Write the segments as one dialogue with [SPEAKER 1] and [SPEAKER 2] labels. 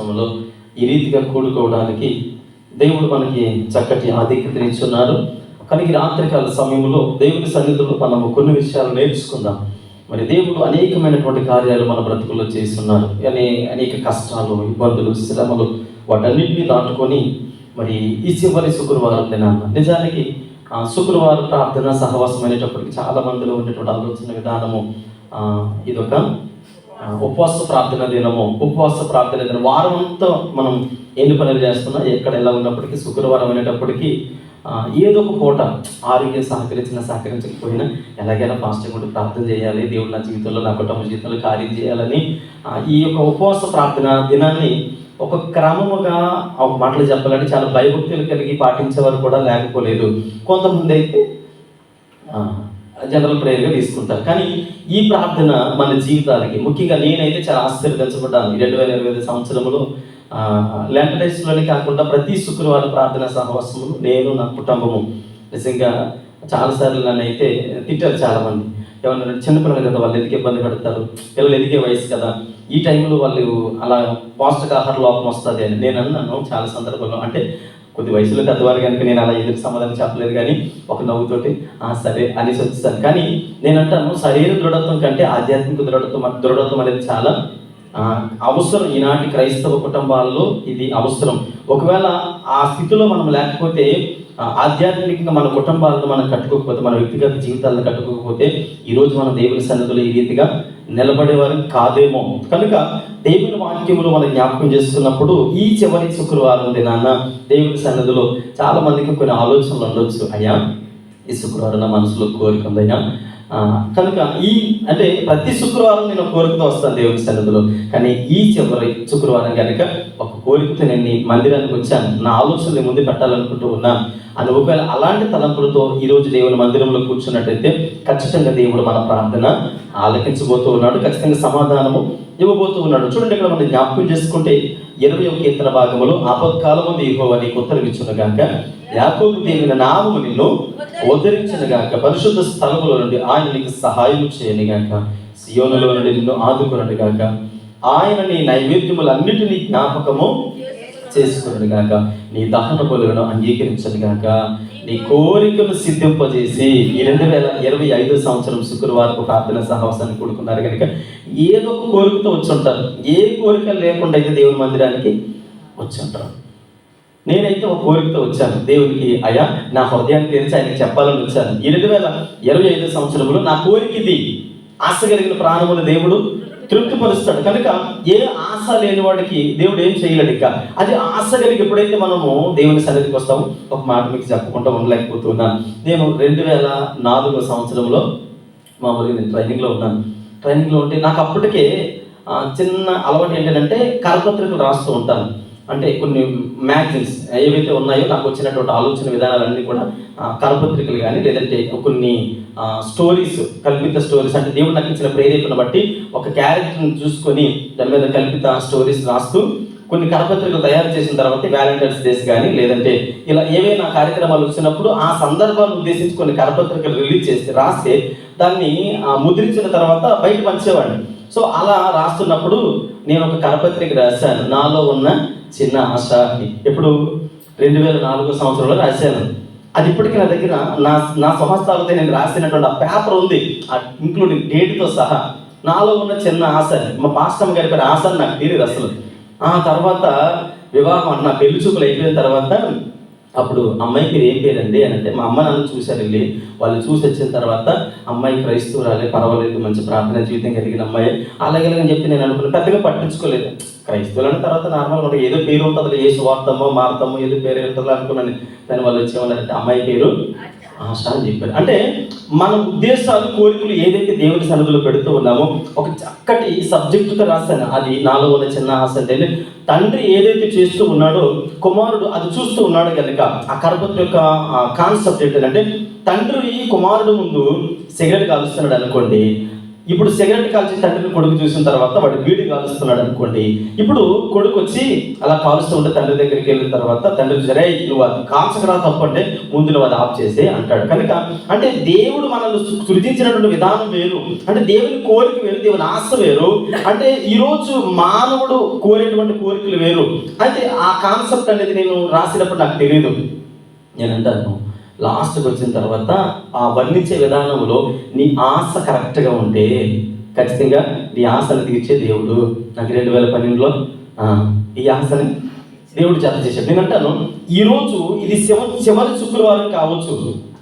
[SPEAKER 1] సంవత్సరంలో ఈ రీతిగా కూడుకోవడానికి దేవుడు మనకి చక్కటి ఆధిక్యతనిచ్చున్నారు. కనుక రాత్రికాల సమయంలో దేవుని సన్నిధిలో మనము కొన్ని విషయాలు నేర్చుకుందాం. మరి దేవుడు అనేకమైనటువంటి కార్యాలు మన బ్రతుకుల్లో చేస్తున్నారు. అనేక కష్టాలు, ఇబ్బందులు, శ్రమలు వాటన్నింటినీ దాటుకొని మరి ఈ చివరి శుక్రవారం దినాన నిజానికి శుక్రవారం ప్రార్థన సహవాసం అనేటప్పటికి చాలా మందిలో ఉండేటువంటి ఆలోచన విధానము ఇదొక ఉపవాస ప్రార్థన దినము. ఉపవాస ప్రార్థన దినం వారం అంతా మనం ఎన్ని పనులు చేస్తున్నా ఎక్కడ ఎలా ఉన్నప్పటికీ శుక్రవారం అనేటప్పటికీ ఏదో ఒక పూట ఆరోగ్యం సహకరించకపోయినా ఎలాగైనా ఫాస్టింగ్ ఉండి ప్రార్థన చేయాలి, దేవుడు నా జీవితంలో నా కుటుంబ జీవితంలో కార్యం చేయాలని ఈ యొక్క ఉపవాస ప్రార్థన దినాన్ని ఒక క్రమముగా ఒక మాటలు చెప్పాలంటే చాలా భయభక్తులు కలిగి పాటించేవారు కూడా లేకపోలేదు. కొంతమంది అయితే జనరల్ ప్రేయర్గా తీసుకుంటారు. కానీ ఈ ప్రార్థన మన జీవితానికి ముఖ్యంగా నేనైతే చాలా ఆశ్చర్యపరచబడ్డాను. 2025 సంవత్సరంలో లెంట్ డేస్లోనే కాకుండా ప్రతి శుక్రవారం ప్రార్థన సహవాసములు నేను నా కుటుంబము నిజంగా చాలాసార్లు నన్ను అయితే తిట్టారు చాలామంది. ఏమన్నా చిన్నపిల్లలు కదా, వాళ్ళు ఎందుకు ఇబ్బంది పెడతారు, పిల్లలు ఎదిగే వయసు కదా, ఈ టైంలో వాళ్ళు అలా పౌష్టికాహార లోపం వస్తుంది అని నేను అన్నాను చాలా సందర్భంలో. అంటే కొద్ది వయసులో పెద్దవారు కనుక నేను అలా ఎదురు సమాధానం చెప్పలేదు, కానీ ఒక నవ్వుతోటి సరే అనేసి వచ్చేసాను. కానీ నేను అంటాను, శరీర దృఢత్వం కంటే ఆధ్యాత్మిక దృఢత్వం అనేది చాలా అవసరం. ఈనాటి క్రైస్తవ కుటుంబాల్లో ఇది అవసరం. ఒకవేళ ఆ స్థితిలో మనం లేకపోతే, ఆధ్యాత్మికంగా మన కుటుంబాలను మనం కట్టుకోకపోతే, మన వ్యక్తిగత జీవితాలను కట్టుకోకపోతే ఈరోజు మన దేవుని సన్నిధిలో ఈ రీతిగా నిలబడేవారు కాదేమో. కనుక దేవుని వాక్యములు మనం జ్ఞాపకం చేస్తున్నప్పుడు ఈ చివరి శుక్రవారం దినాన దేవుని సన్నిధిలో చాలా మందికి కొన్ని ఆలోచనలు ఉండొచ్చు. అయ్యా, ఈ శుక్రవారం నా మనసులో కోరిక ఉందయ్యా. కనుక అంటే ప్రతి శుక్రవారం నేను కోరికతో వస్తాను దేవుని సన్నిధిలో. కానీ ఈ చివరి శుక్రవారం కనుక ఒక కోరికతో నేను మందిరానికి వచ్చాను, నా ఆలోచనలు ముందు పెట్టాలనుకుంటూ ఉన్నాను అని ఒకవేళ అలాంటి తలంపులతో ఈరోజు దేవుని మందిరంలో కూర్చున్నట్టయితే ఖచ్చితంగా దేవుడు మన ప్రార్థన ఆలకించబోతూ ఉన్నాడు, ఖచ్చితంగా సమాధానము ఇవ్వబోతూ ఉన్నాడు. చూడండి, ఇక్కడ మనం జ్ఞాపకం చేసుకుంటే 21వ కీర్తన భాగంలో ఆపత్కాలమందు యెహోవా నీకు ఉత్తరమిచ్చునుగాక, యాకోబు దేవుని నామము నిన్ను ఉద్ధరించునుగాక, పరిశుద్ధ స్థలములో నుండి ఆయన నీకు సహాయం చేయనుగాక, సియోనులో నుండి నిన్ను ఆదుకొనుగాక, ఆయన నీ నైవేద్యములన్నిటినీ జ్ఞాపకము చేసుకునుగాక, నీ దహన బలులను అంగీకరించునుగాక, నీ కోరికను సిద్ధింపజేసి. ఈ 2025 సంవత్సరం శుక్రవారం ప్రార్థన సహవాసాన్ని కూడుకున్నారు కనుక ఏదో ఒక కోరికతో వచ్చి ఉంటారు. ఏ కోరిక లేకుండా అయితే దేవుని మందిరానికి వచ్చి ఉంటారు. నేనైతే ఒక కోరికతో వచ్చాను దేవునికి. అయ్యా, నా హృదయాన్ని తెరిచి ఆయనకి చెప్పాలని వచ్చాను. 2025 సంవత్సరంలో నా కోరిక ఇది. ఆశ కలిగిన ప్రాణములు దేవుడు తృప్తిపరుస్తాడు. కనుక ఏ ఆశ లేని వాడికి దేవుడు ఏం చేయలేడు. ఇంకా అది ఆశ కలిగి ఎప్పుడైతే మనము దేవుని సన్నిధికి వస్తామో, ఒక మాట మీకు చెప్పకుండా ఉండలేకపోతున్నాను. నేను 2004 సంవత్సరంలో మామూలుగా నేను ట్రైనింగ్లో ఉన్నాను. ట్రైనింగ్లో ఉంటే నాకు అప్పటికే చిన్న అలవాటు ఏంటంటే కరపత్రికలు రాస్తూ ఉంటాను. అంటే కొన్ని మ్యాగజైన్స్ ఏవైతే ఉన్నాయో నాకు వచ్చినటువంటి ఆలోచన విధానాలన్నీ కూడా కరపత్రికలు కానీ, లేదంటే కొన్ని స్టోరీస్, కల్పిత స్టోరీస్, అంటే దేవుడు నాకు ఇచ్చిన ప్రేరేపణ బట్టి ఒక క్యారెక్టర్ని చూసుకొని దాని మీద కల్పిత స్టోరీస్ రాస్తూ కొన్ని కరపత్రికలు తయారు చేసిన తర్వాత వ్యాలంటైన్స్ డేస్ కానీ, లేదంటే ఇలా ఏవైనా కార్యక్రమాలు వచ్చినప్పుడు ఆ సందర్భాన్ని ఉద్దేశించి కొన్ని కరపత్రికలు రిలీజ్ చేస్తే రాస్తే దాన్ని ముద్రించిన తర్వాత బయట పంచేవాడిని. సో అలా రాస్తున్నప్పుడు నేను ఒక కరపత్రిక రాశాను, నాలో ఉన్న చిన్న ఆశ. ఎప్పుడు 2004 సంవత్సరంలో రాశాను. అది ఇప్పటికీ నా దగ్గర నా స్వహస్తాలతో నేను రాసినటువంటి ఆ పేపర్ ఉంది, ఇంక్లూడింగ్ డేట్తో సహా. నాలో ఉన్న చిన్న ఆశ, మా పాస్టమ్ గారి పేరు ఆశ నాకు తెలియదు అసలు. ఆ తర్వాత వివాహం నా పెళ్లి చూపులు అయిపోయిన తర్వాత అప్పుడు అమ్మాయి పేరు ఏం పేరండి అని అంటే, మా అమ్మ నాన్న చూశారు వెళ్ళి. వాళ్ళు చూసి వచ్చిన తర్వాత అమ్మాయి క్రైస్తవురాలే, పర్వాలేదు, మంచి ప్రార్థన జీవితం కలిగిన అమ్మాయి, అలాగే అని చెప్పి నేను అనుకున్నాను. పెద్దగా పట్టించుకోలేదు. క్రైస్తవులు అన్న తర్వాత నార్మల్గా ఉంటుంది, ఏదో పేరు ఉంటుంది, ఏ సువార్తమో మార్తమో ఏదో పేరు ఉంటుందో అనుకున్నాను. దాని వాళ్ళు వచ్చేవాళ్ళంటే అమ్మాయి పేరు ఆశ అని చెప్పారు. అంటే మన ఉద్దేశాలు, కోరికలు ఏదైతే దేవుని సన్నిధిలో పెడుతూ ఉన్నామో ఒక చక్కటి సబ్జెక్టుతో రాశాను. అది నాలో ఉన్న చిన్న ఆశ అంటే, తండ్రి ఏదైతే చేస్తూ ఉన్నాడో కుమారుడు అది చూస్తూ ఉన్నాడు కనుక ఆ కరపత్రి యొక్క కాన్సెప్ట్ ఏంటంటే, తండ్రి కుమారుడు ముందు సిగరెట్ కాలుస్తున్నాడు అనుకోండి, ఇప్పుడు సిగరెట్ కాల్చి తండ్రిని కొడుకు చూసిన తర్వాత వాడు బీడి కాలుస్తున్నాడు అనుకోండి. ఇప్పుడు కొడుకు వచ్చి అలా కాలుస్తూ ఉంటే తండ్రి దగ్గరికి వెళ్ళిన తర్వాత తండ్రి సరే నువ్వు అది కాల్చకరా తప్పంటే ముందు నువ్వు అది ఆఫ్ చేసే అంటాడు. కనుక అంటే దేవుడు మనల్ని సృజించినటువంటి విధానం వేరు, అంటే దేవుని కోరిక వేరు, దేవుని ఆశ వేరు. అంటే ఈరోజు మానవుడు కోరేటువంటి కోరికలు వేరు. అయితే ఆ కాన్సెప్ట్ అనేది నేను రాసినప్పుడు నాకు తెలియదు. నేను అంటాను లాస్ట్కి వచ్చిన తర్వాత ఆ వర్ణించే విధానంలో నీ ఆశ కరెక్ట్గా ఉంటే ఖచ్చితంగా నీ ఆశను తీర్చే దేవుడు నాకు 2012లో ఈ ఆశని దేవుడు జత చేశాడు. నేను అంటాను ఈరోజు ఇది చివరి శుక్రవారం కావచ్చు,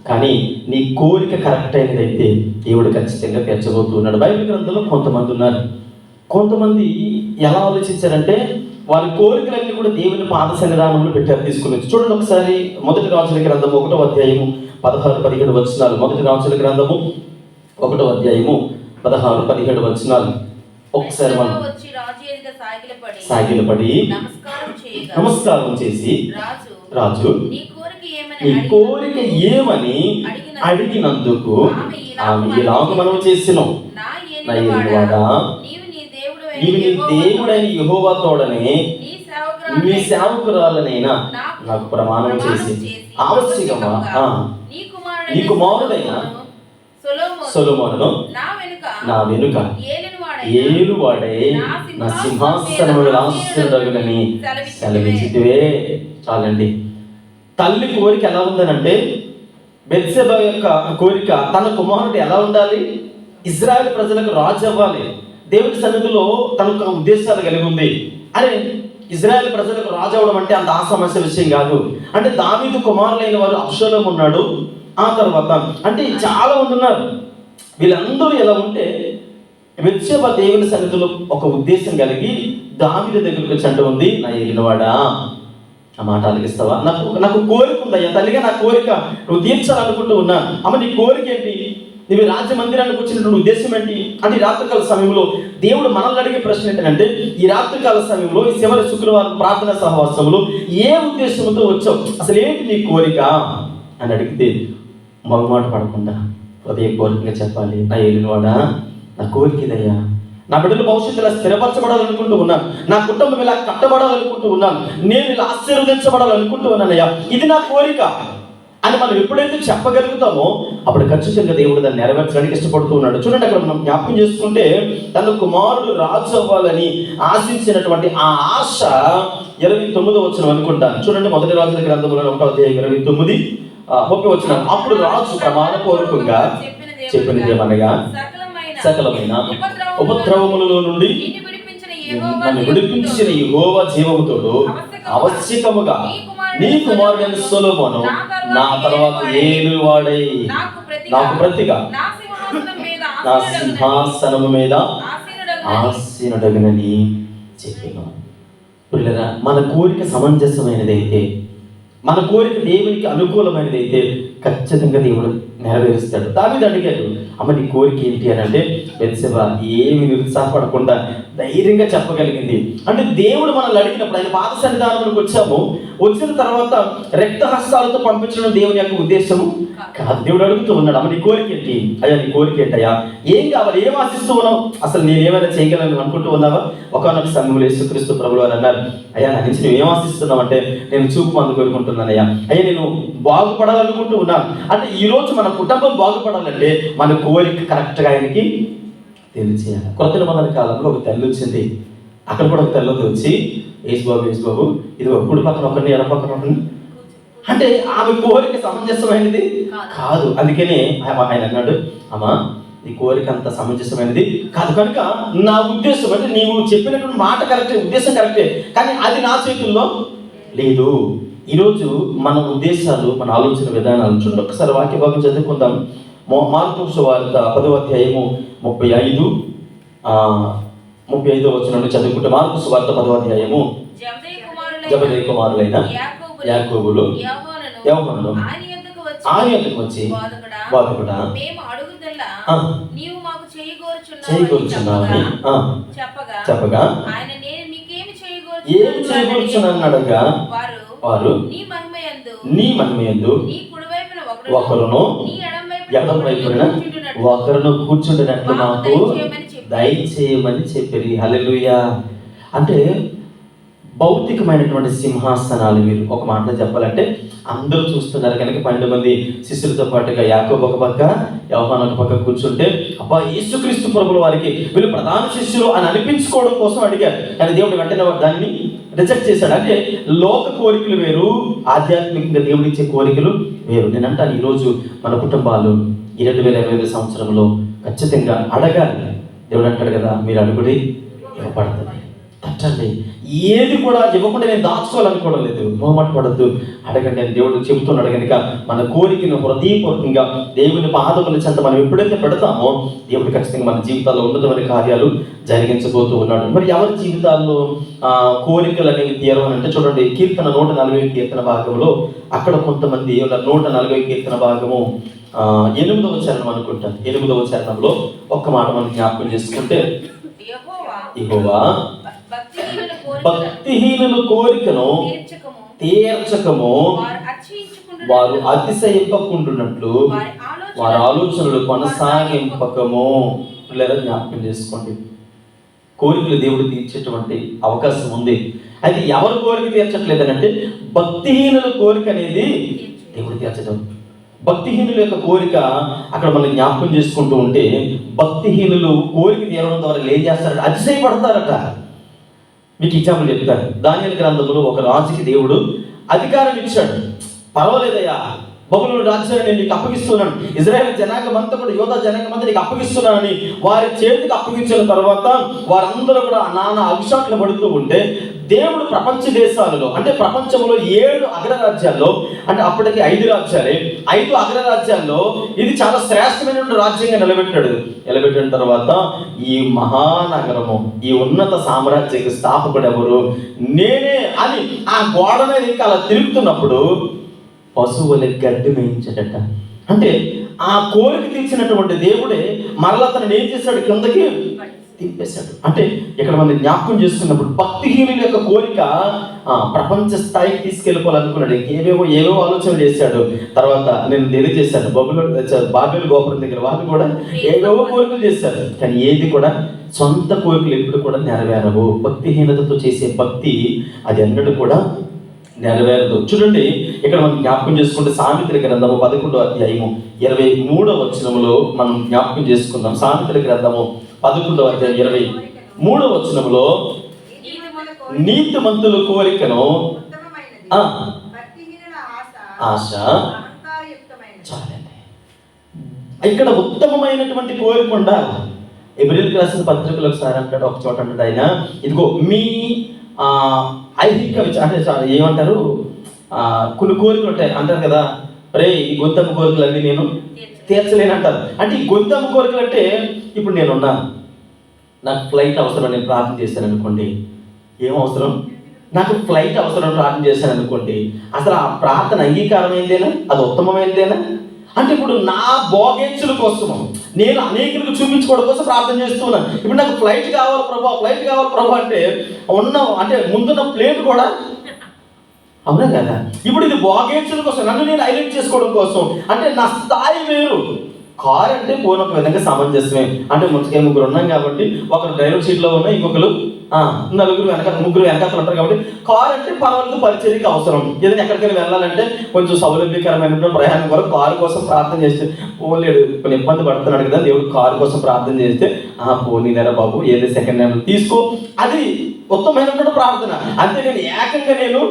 [SPEAKER 1] కానీ నీ కోరిక కరెక్ట్ అయినదైతే దేవుడు ఖచ్చితంగా తీర్చబోతున్నాడు. బైబిల్ గ్రంథంలో కొంతమంది ఉన్నారు. కొంతమంది ఎలా ఆలోచించారంటే వారి కోరికలన్నీ కూడా దేవుని పాద సన్నిధానంలో పెట్టారు, తీసుకుని. చూడండి ఒకసారి మొదటి రాజుల గ్రంథము 1వ అధ్యాయము 16-17 వచనాలు. మొదటి రాజుల గ్రంథము 1వ అధ్యాయము 16-17 వచనాలు. ఒకసారి మనం సాగిలపడి నమస్కారం చేసి రాజు నీ కోరిక ఏమని అడిగినందుకు ఆమె ఇలాగ మనం చేసినాం, నా యేలువాడా నీవు నీ దేవుడైన యెహోవా తోడనే నీ సేవకురాలనైనా నాకు ప్రమాణం చేసి ఆవశ్యకమా నీ కుమారుడైన సొలొమోనును నా వెనుక ఏలువాడే నా సింహాసనము విలాసుడగునని సెలవిచ్చితివే. చాలండి. తల్లి కోరిక ఎలా ఉందనంటే బెత్షెబా యొక్క కోరిక తన కుమారుడు ఎలా ఉండాలి, ఇజ్రాయెల్ ప్రజలకు రాజు అవ్వాలి, దేవుడి సన్నిధిలో తనకు ఉద్దేశాలు కలిగి ఉంది. అరే ఇజ్రాయెల్ ప్రజలకు రాజు అవడం అంటే అంత ఆసమస్య విషయం కాదు. అంటే దావీదు కుమారులైన వారు అబ్షాలోము ఉన్నాడు, ఆ తర్వాత అంటే చాలా మంది ఉన్నారు. వీళ్ళందరూ ఎలా ఉంటే బెత్షెబా దేవుని సన్నిధిలో ఒక ఉద్దేశం కలిగి దావీదు దగ్గరికి వచ్చి అంటూ ఉంది, నా ఏలినవాడా ఆ మాట ఆలకిస్తావా, నాకు కోరిక ఉందయ్యా తల్లిగా, నా కోరిక నువ్వు తీర్చాలనుకుంటూ ఉన్నా. అమ్మ నీ కోరిక ఏంటి, నీవు రాజ్య మందిరానికి వచ్చినటువంటి ఉద్దేశం ఏంటి అంటే ఈ రాత్రికాల సమయంలో దేవుడు మనల్ని అడిగే ప్రశ్న ఏంటంటే ఈ రాత్రికాల సమయంలో ఈ చివరి శుక్రవారం ప్రార్థన సహవాసంలో ఏ ఉద్దేశంతో వచ్చావు, అసలు ఏంటి నీ కోరిక అని అడిగితే మొగమాట పడకుండా హృదయపూర్వకంగా చెప్పాలి, నా ఏలినవాడా నా కోరిక ఇదయ్యా, నా బిడ్డల భవిష్యత్తు ఇలా స్థిరపరచబడాలనుకుంటూ ఉన్నాను, నా కుటుంబం ఇలా కట్టబడాలనుకుంటూ ఉన్నాను, నేను ఇలా ఆశీర్వదించబడాలనుకుంటూ ఉన్నానయ్యా, ఇది నా కోరిక అని మనం ఎప్పుడైతే చెప్పగలుగుతామో అప్పుడు ఖచ్చితంగా దేవుడు దాన్ని నెరవేర్చడానికి ఇష్టపడుతూ ఉన్నాడు. చూడండి అక్కడ మనం జ్ఞాపకం చేసుకుంటే తన కుమారుడు రాజు అవ్వాలని ఆశించినటువంటి ఆ ఆశ 29వ వచనం అనుకుంటాను. చూడండి మొదటి రాజుల గ్రంథంలో 1వ అధ్యాయం 29-30 వచనం. అప్పుడు రాజు ప్రమాణపూర్వకంగా చెప్పినది ఏమనగా సకలమైన ఉపద్రవములలో నుండి నన్ను విడిపించిన యెహోవా జీవముతోడు అవశ్యకముగా నీ కుమారుడైన సొలొమోను నా తర్వాత ఏలువాడై నాకు ప్రతిగా నా సింహాసనము మీద ఆసీనుడగునని చెప్పిన. పిల్లరా మన కోరిక సమంజసమైనదైతే, మన కోరిక దేవునికి అనుకూలమైనదైతే ఖచ్చితంగా దేవుడు నెరవేరుస్తాడు. దావీదు అడిగాడు, అమ్మ నీ కోరిక ఏంటి అని అంటే బెత్షెబా ఏమి నిరుత్సాహపడకుండా ధైర్యంగా చెప్పగలిగింది. అంటే దేవుడు మనల్ని అడిగినప్పుడు ఆయన పాద సన్నిధానంలోకి వచ్చాము, వచ్చిన తర్వాత రక్తహస్తాలతో పంపించడం దేవుని యొక్క ఉద్దేశము కాదు. దేవుడు అడుగుతూ ఉన్నాడు, అమ్మ నీ కోరిక ఏంటి అయ్యా, నీ కోరిక ఏంటయ్యా, ఏం కావాలి, ఏం ఆశిస్తూ ఉన్నావు, అసలు నేను ఏమైనా చేయగలను అనుకుంటూ ఉన్నావా? ఒకనొక సమయంలో యేసుక్రీస్తు ప్రభువు వారు అన్నారు, అయ్యా నా నుంచి నువ్వు ఏం ఆశిస్తున్నావు అంటే నేను చూపు మందు కోరుకుంటున్నానయ్యా, అయ్యా నేను బాగుపడాలనుకుంటూ ఉన్నాను. అంటే ఈరోజు మన కుటుంబం బాగుపడాలంటే మన కోరిక కరెక్ట్గా ఆయనకి తెలియచేయాలి. కొత్త నిబంధన కాలంలో ఒక తల్లి వచ్చింది, అక్కడ కూడా ఒక తల్లి వచ్చి యేసుబాబు ఇది కుడి పక్కన ఒకరిని ఎడ పక్కన ఒకరిని అంటే ఆమె కోరిక సమంజసమైనది కాదు. అందుకని ఆయన అన్నాడు, అమ్మా నీ కోరిక అంత సమంజసమైనది కాదు, కనుక నా ఉద్దేశం అంటే నీవు చెప్పినటువంటి మాట కరెక్టే, ఉద్దేశం కరెక్టే, కానీ అది నా చేతుల్లో లేదు. ఈరోజు మన ఉద్దేశాలు, మన ఆలోచన విధానాలు చూడండి. ఒకసారి వాక్య భాగం చదువుకుందాం. మార్కు సువార్త 10వ అధ్యాయము 35 వచనం చదువుకుంటే, మార్కు సువార్త 10వ అధ్యాయము జబదయి కుమారులైన యాకోబులు యోహానును ఆయన యొద్దకు వచ్చి బోధకుడా చేయగోరుచున్నావని చెప్పగా ఏమి చేయగోరుచున్నాననగా వారు నీ మహిమయందు ఒకరును ఎడం వైపున ఒకరును కూర్చుంటున్నట్లు మాకు దయచేయమని చెప్పారు. హల్లెలూయా. అంటే భౌతికమైనటువంటి సింహాసనాలు. మీరు ఒక మాటలో చెప్పాలంటే అందరూ చూస్తున్నారు కనుక 12 మంది శిష్యులతో పాటుగా యాకోబు ఒక పక్క, యోహాను ఒక పక్క కూర్చుంటే అబ్బా యేసుక్రీస్తు ప్రభుల వారికి వీళ్ళు ప్రధాన శిష్యులు అని అనిపించుకోవడం కోసం అడిగారు. కానీ దేవుడు వెంటనే దాన్ని రిజెక్ట్ చేశాడు. అంటే లోక కోరికలు వేరు, ఆధ్యాత్మికంగా దేవుడు ఇచ్చే కోరికలు వేరు. నేను అంటాను ఈరోజు మన కుటుంబాలు ఈ 2025 సంవత్సరంలో ఖచ్చితంగా అడగాలి. దేవుడు అంటాడు కదా, మీరు అడుగుడి ఇవ్వబడుతుంది, తట్టండి. ఏది కూడా ఇవ్వకుండా నేను దాచుకోవాలనుకోవడం లేదు. మొహమాట పడద్దు, అడగండి అని దేవుడు చెబుతున్నాడు కనుక మన కోరికను హృదయపూర్వకంగా దేవుని పాదముల చెంత మనం ఎప్పుడైతే పెడతామో దేవుడు ఖచ్చితంగా మన జీవితాల్లో ఉన్నతమైన కార్యాలు జరిగించబోతూ ఉన్నాడు. మరి ఎవరి జీవితాల్లో కోరికలు అనేవి తీరవని అంటే చూడండి, కీర్తన 140 కీర్తన భాగంలో అక్కడ కొంతమంది 140 కీర్తన భాగము 8వ చరణం అనుకుంటాను. 8వ చరణంలో ఒక్క మాట మనం జ్ఞాపకం చేసుకుంటే, యెహోవా భక్తిహీనుల కోరికను తీర్చకము, వారు అతిశయింపకుండునట్లు వారి ఆలోచనలు కొనసాగింపకము. లేదా జ్ఞాపకం చేసుకోండి, కోరికలు దేవుడు తీర్చేటువంటి అవకాశం ఉంది. అయితే ఎవరు కోరిక తీర్చట్లేదనంటే భక్తిహీనుల కోరిక అనేది దేవుడు తీర్చడం. భక్తిహీనుల యొక్క కోరిక అక్కడ మనం జ్ఞాపకం చేసుకుంటూ ఉంటే, భక్తిహీనులు కోరిక తీరడం ద్వారా ఏం చేస్తారంటే అతిశయపడతారట. మీకు ఎగ్జాంపుల్ చెప్తాను. దానియేలు గ్రంథంలో ఒక రాజుకి దేవుడు అధికారం ఇచ్చాడు. పర్వాలేదయ్యా, బబులోను రాజ్యాన్ని నేను నీకు అప్పగిస్తున్నాను, ఇజ్రాయేల్ జనాంగం అంతా కూడా యోధా జనాంగం అంతా నీకు అప్పగిస్తున్నానని వారి చేతికి అప్పగించిన తర్వాత వారందరూ కూడా నానా అభిషాట్లు పడుతూ ఉంటే, దేవుడు ప్రపంచ దేశాలలో అంటే ప్రపంచంలో 7 అగ్రరాజ్యాల్లో, అంటే అప్పటికి 5 రాజ్యాలే, 5 అగ్రరాజ్యాల్లో ఇది చాలా శ్రేష్టమైన రాజ్యంగా నిలబెట్టిన తర్వాత ఈ మహానగరము, ఈ ఉన్నత సామ్రాజ్యకి స్థాపకుడు ఎవరు, నేనే అని ఆ గోడ మీద ఇంకా అలా తిరుగుతున్నప్పుడు పశువుల గడ్డి మేయించాడట. అంటే ఆ కోరిక తీర్చినటువంటి దేవుడే మరలా తనని ఏం చేశాడు, కిందకి తిప్పేశాడు. అంటే ఇక్కడ మనం జ్ఞాపకం చేసుకున్నప్పుడు భక్తిహీనుల యొక్క కోరిక ప్రపంచ స్థాయికి తీసుకెళ్ళిపోవాలనుకున్నాడు. ఏవేవో ఆలోచనలు చేశాడు. తర్వాత నేను తెలియజేశాను, బాబేలు గోపురం దగ్గర వాళ్ళు కూడా ఏవేవో కోరికలు చేశారు. కానీ ఏది కూడా సొంత కోరికలు ఎప్పుడు కూడా నెరవేరవు. భక్తిహీనతతో చేసే భక్తి అది ఎన్నడూ కూడా నెరవేరదు. చూడండి, ఇక్కడ మనం జ్ఞాపకం చేసుకుంటే సామెతల గ్రంథము 11వ అధ్యాయము 23వ వచనములో మనం జ్ఞాపకం చేసుకుందాం. సామెతల గ్రంథము 11వ అధ్యాయం 23వ వచనములో నీతిమంతుల కోరికను ఆశ చాలండి. ఇక్కడ ఉత్తమమైనటువంటి కోరిక ఉండాలి. ఎబ్రిల్కి రాసిన పత్రికలు ఒకసారి అంటాడు, ఒక చోట అంటాడు ఆయన, ఇదిగో మీ ఐహిక అంటే ఏమంటారు, కొన్ని కోరికలు ఉంటాయి అంటారు కదా, రే ఈ గొంతమ్మ కోరికలు అన్నీ నేను తీర్చలేను అంటారు. అంటే ఈ గొంతమ్మ కోరికలు అంటే, ఇప్పుడు నేనున్నాను, నాకు ఫ్లైట్ అవసరం, నేను ప్రార్థన చేశాను అనుకోండి, ఏం అవసరం, నాకు ఫ్లైట్ అవసరం ప్రార్థన చేశాను అనుకోండి, అసలు ఆ ప్రార్థన అంగీకారమైందేనా, అది ఉత్తమమైనదేనా? అంటే ఇప్పుడు నా భోగేచ్ఛల కోసము నేను అనేకులకు చూపించుకోవడం కోసం ప్రార్థన చేస్తున్నాను. ఇప్పుడు నాకు ఫ్లైట్ కావాలి ప్రభా అంటే అంటే ముందున్న ప్లేట్ కూడా అవునా కదా. ఇప్పుడు ఇది భోగేచ్ఛల కోసం, నన్ను నేను హైలైట్ చేసుకోవడం కోసం, అంటే నా స్థాయి వేరు. కార్ అంటే పోనీ ఒక విధంగా సమంజసమే, అంటే ముగ్గురు ఉన్నాం కాబట్టి ఒకరు డ్రైవర్ సీట్లో ఉన్నా, ఇంకొకరు ముగ్గురు వెనకాతలు ఉంటారు కాబట్టి కార్ అంటే పర్వాలేదు, పరిచర్యకి అవసరం. ఏదైనా ఎక్కడికైనా వెళ్ళాలంటే కొంచెం సౌలభ్యకరమైన ప్రయాణం కొరకు కారు కోసం ప్రార్థన చేస్తే, పోలేడు కొన్ని ఇబ్బంది పడుతున్నాడు కదా, దేవుడు కారు కోసం ప్రార్థన చేస్తే పోనీలేరా బాబు, ఏది సెకండ్ హ్యాండ్ తీసుకో, అది ఉత్తమమైనటువంటి ప్రార్థన. అంతే నేను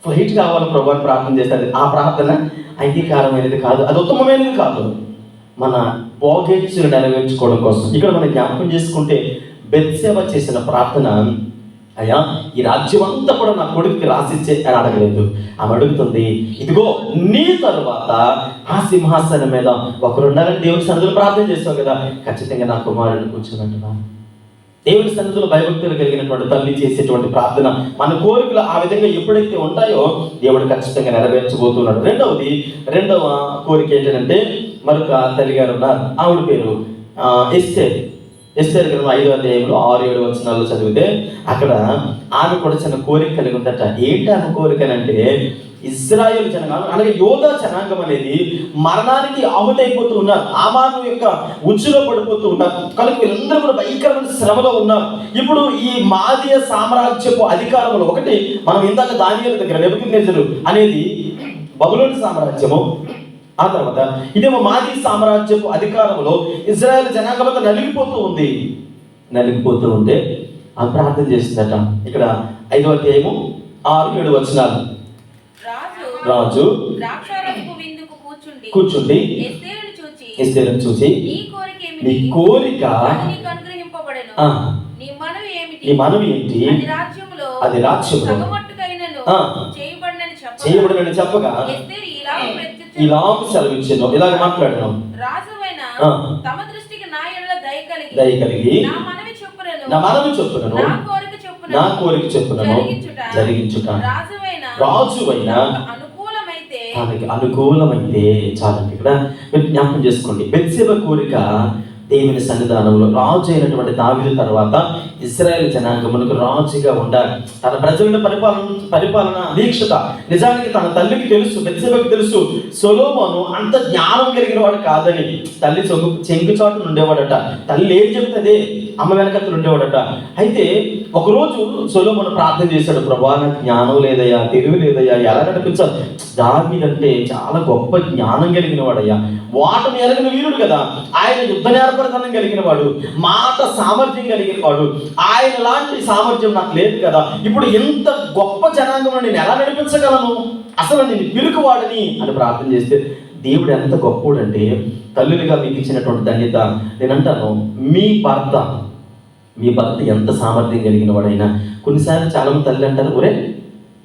[SPEAKER 1] ఫ్లైట్ కావాలి ప్రభు అని ప్రార్థన చేస్తాను, ఆ ప్రార్థన అంగీకారమైనది కాదు, అది ఉత్తమమైనది కాదు. మన భోగేచ్ఛను నెరవేర్చుకోవడం కోసం ఇక్కడ మనం జ్ఞాపకం చేసుకుంటే, బెత్షెబ చేసిన ప్రార్థన, అయ్యా ఈ రాజ్యం అంతా కూడా నా కొడుకుకి రాసిచ్చే అని అడగలేదు. ఆమె అడుగుతుంది, ఇదిగో నీ తరువాత ఆ సింహాసనం మీద ఒకరు ఉండాలని దేవుని సన్నిధిలో ప్రార్థన చేస్తావు కదా, ఖచ్చితంగా నా కుమారుడిని కూర్చోనంటున్నా. దేవుని సన్నిధిలో భయభక్తులు కలిగినటువంటి తల్లి చేసేటువంటి ప్రార్థన, మన కోరికలు ఆ విధంగా ఎప్పుడైతే ఉంటాయో దేవుడు ఖచ్చితంగా నెరవేర్చబోతున్నాడు. రెండవ కోరిక ఏంటంటే, మరొక తల్లి గారు ఉన్నారు, ఆవిడ పేరు ఎస్తేరు గ్రంథం 5వ అధ్యాయంలో 6-7 వచనాల్లో చదివితే అక్కడ ఆమె కూడా చిన్న కోరిక కలిగి ఉందట. ఏంటి ఆమె కోరిక అంటే, ఇశ్రాయేలు జనాంగం అలాగే యోధా జనాంగం అనేది మరణానికి ఆహుతైపోతూ ఉన్నారు, ఆమాను యొక్క ఉచ్చులో పడిపోతూ ఉన్నారు కనుక వీళ్ళందరూ కూడా భయంకరమైన శ్రమలో ఉన్నారు. ఇప్పుడు ఈ మాదీయ సామ్రాజ్యపు అధికారంలో ఒకటి మనం ఇందాక దానియేలు దగ్గర నెబుకద్నెజరు అనేది బబులోను సామ్రాజ్యము, ఆ తర్వాత ఇదేమో మాదీ సామ్రాజ్యపు అధికారంలో ఇజ్రాయెల్ జనాంగంతో నలిగిపోతూ ఉంటే ఆ ప్రార్థన చేసిందట. ఇక్కడ 5వ అధ్యాయము 6-7 వచనాలు. రాజు కూర్చుండి ఎస్తేరును చూచి, నీ కోరిక నీ మనవి ఏంటి, అది రాజ్యములో చేయబడినని చెప్పగా ఇలా సెలవిచ్చాను, ఇలాగ మాట్లాడాను. దయ కలిగి నా మనవి చొప్పునను నా కోరిక చొప్పునను జరిగించుట. రాజువైన తనకి అనుకూలమైతే చాలండి. ఇక్కడ మీరు జ్ఞాపకం చేసుకోండి, బెత్షెబ కోరిక దేవుని సన్నిధానంలో రాజు అయినటువంటి దావీదు తర్వాత ఇశ్రాయేలు జనాంగమునకు రాజుగా ఉండాలి. తన ప్రజలను పరిపాలన దీక్షత నిజానికి తన తల్లికి తెలుసు, బెత్షెబకి తెలుసు, సొలొమోను అంత జ్ఞానం కలిగిన వాడు కాదని. తల్లి చెంగుచాటును ఉండేవాడట, తల్లి ఏం చెప్తుంది అమ్మ వెనకత్తలు ఉండేవాడట. అయితే ఒకరోజు సొలొమోను ప్రార్థన చేశాడు, ప్రభువా నాకు జ్ఞానం లేదయ్యా, తెలివి లేదయ్యా, ఎలా నడిపించాలి. దావీదంటే చాలా గొప్ప జ్ఞానం కలిగిన వాడయ్యా, వాటను ఎరగిన వీరుడు కదా, ఆయన యుద్ధ నేర్పరితనం కలిగిన వాడు, మాట సామర్థ్యం కలిగిన వాడు, ఆయన లాంటి సామర్థ్యం నాకు లేదు కదా, ఇప్పుడు ఇంత గొప్ప జనాంగం నేను ఎలా నడిపించగలను, అసలు నేను పిలుకువాడని అని ప్రార్థన చేస్తే దేవుడు ఎంత గొప్పడు అంటే, తల్లులుగా మీకు ఇచ్చినటువంటి ధన్యత నేను అంటాను, మీ భర్త ఎంత సామర్థ్యం కలిగిన వాడైనా కొన్నిసార్లు చాలా మంది తల్లి అంటారు, ఒరే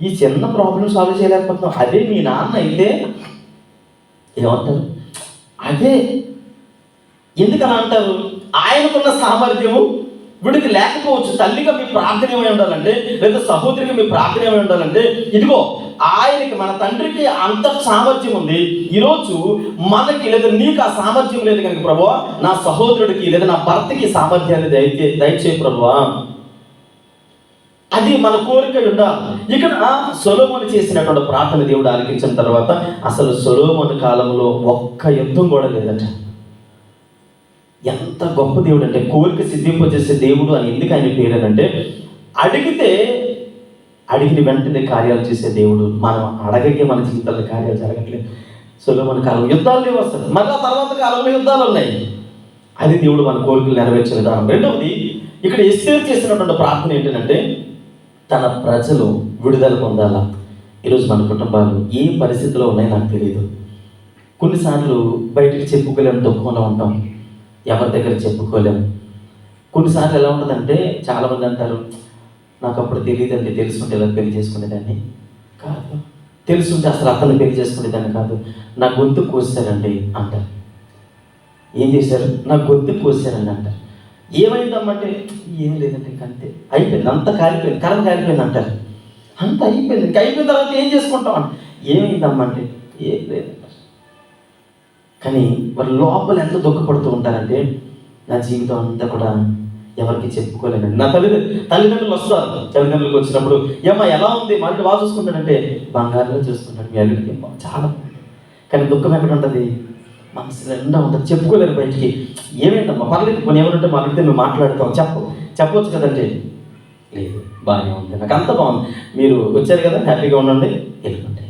[SPEAKER 1] ఈ చిన్న ప్రాబ్లం సాల్వ్ చేయలేకపోతున్నాం, అదే మీ నాన్న అయితే ఏమంటారు, అదే ఎందుకని అంటారు, ఆయనకున్న సామర్థ్యము వీడికి లేకపోవచ్చు. తల్లిగా మీ ప్రార్థన ఏమై ఉండాలంటే, లేదా సహోదరిగా మీ ప్రార్థన ఏమై ఉండాలంటే, ఇదిగో ఆయనకి మన తండ్రికి అంత సామర్థ్యం ఉంది, ఈరోజు మనకి లేదా నీకు ఆ సామర్థ్యం లేదు కనుక ప్రభువా నా సహోదరుడికి లేదా నా భర్తకి సామర్థ్యాన్ని దయచేయి ప్రభువా, అది మన కోరిక ఉండాలి. ఇక్కడ సొలొమోను చేసినటువంటి ప్రార్థన దేవుడు ఆలకించిన తర్వాత అసలు సొలొమోను కాలంలో ఒక్క యుద్ధం కూడా లేదట. ఎంత గొప్ప దేవుడు అంటే, కోరిక సిద్ధింపజేసే దేవుడు అని ఎందుకు ఆయన పేరేనంటే, అడిగిన వెంటనే కార్యాలు చేసే దేవుడు. మనం అడగకే మన జీవితాల్లో కార్యాలు జరగట్లేదు. సొలొమోను కాలం యుద్ధాలు లేవు వస్తుంది, మళ్ళీ తర్వాత కాలంలో యుద్ధాలు ఉన్నాయి. అది దేవుడు మన కోరికలు నెరవేర్చే విధానం. రెండవది ఇక్కడ ఎస్తేరు చేసినటువంటి ప్రార్థన ఏంటంటే, తన ప్రజలు విడుదల పొందాలా. ఈరోజు మన కుటుంబాలు ఏ పరిస్థితిలో ఉన్నాయో నాకు తెలియదు. కొన్నిసార్లు బయటికి చెప్పుకోలేము, దుఃఖంలో ఉంటాం, ఎవరి దగ్గర చెప్పుకోలేము. కొన్నిసార్లు ఎలా ఉంటుందంటే, చాలామంది అంటారు నాకు అప్పుడు తెలియదండి, తెలుసుకుంటే ఇలా పెళ్లి చేసుకునేదాన్ని కాదు, తెలుసుంటే అసలు అతను పెళ్లి చేసుకునేదాన్ని కాదు, నా గొంతు కోసారండి అంటారు. ఏం చేశారు, నా గొంతు కోసారండి అంటారు. ఏమైందమ్మంటే ఏం లేదండి, అంతే అయిపోయింది, అంత కాలిపోయింది, కరెంట్ కాలిపోయింది అంటారు. అంత అయిపోయింది, ఇంకా అయిపోయిన తర్వాత ఏం చేసుకుంటాం అంటే ఏమైందమ్మంటే ఏం లేదంటారు. కానీ వారి లోపల ఎంత దుఃఖపడుతూ ఉంటారంటే, నా జీవితం అంతా కూడా ఎవరికి చెప్పుకోలేనండి. నా తల్లిదండ్రులు వస్తారు, తల్లిదండ్రులకు వచ్చినప్పుడు ఏమ్మా ఎలా ఉంది, మా ఇంటి బాగా చూసుకుంటాడంటే బంగారులో చూసుకుంటాడు, మీ అల్లుడికి చాలా. కానీ దుఃఖం ఎక్కడ ఉంటుంది, మనసు నిండా ఉంటుంది, చెప్పుకోలేరు బయటికి. ఏమైందమ్మా పర్లేదు, కొన్ని ఏమంటే మా అడిగితే మేము మాట్లాడతాం, చెప్పవచ్చు కదంటే లేదు బాగానే ఉంది, నాకు అంత బాగుంది, మీరు వచ్చారు కదా హ్యాపీగా ఉండండి వెళ్ళుకుంటే.